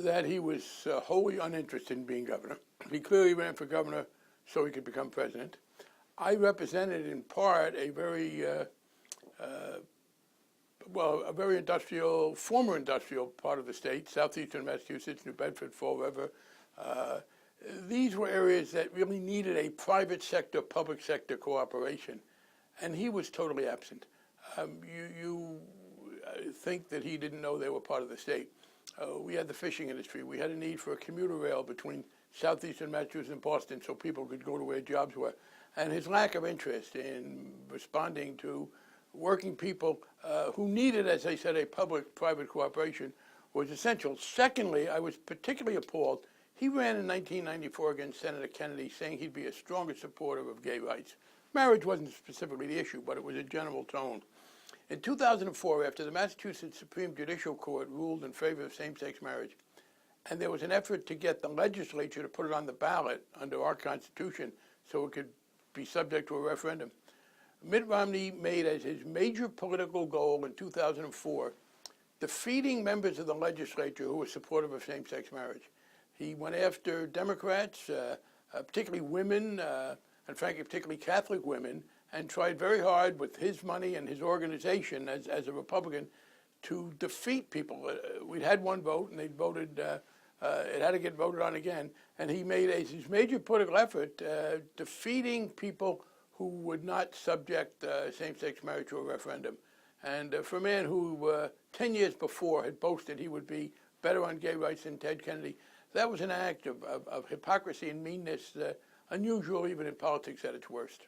that he was wholly uninterested in being governor. He clearly ran for governor so he could become president. I represented in part a very a very industrial, former industrial part of the state, southeastern Massachusetts, New Bedford, Fall River. These were areas that really needed a private sector, public sector cooperation, and he was totally absent. You think that he didn't know they were part of the state. We had the fishing industry. We had a need for a commuter rail between southeastern Massachusetts and Boston so people could go to where jobs were. And his lack of interest in responding to working people who needed, as I said, a public-private cooperation was essential. Secondly, I was particularly appalled. He ran in 1994 against Senator Kennedy, saying he'd be a stronger supporter of gay rights. Marriage wasn't specifically the issue, but it was a general tone. In 2004, after the Massachusetts Supreme Judicial Court ruled in favor of same-sex marriage, and there was an effort to get the legislature to put it on the ballot under our Constitution so it could be subject to a referendum, Mitt Romney made as his major political goal in 2004 defeating members of the legislature who were supportive of same-sex marriage. He went after Democrats, particularly women, and frankly, particularly Catholic women, and tried very hard with his money and his organization as a Republican to defeat people. We'd had one vote, and they'd voted, it had to get voted on again, and he made as his major political effort defeating people who would not subject same-sex marriage to a referendum. And for a man who 10 years before had boasted he would be better on gay rights than Ted Kennedy, that was an act of hypocrisy and meanness unusual even in politics at its worst.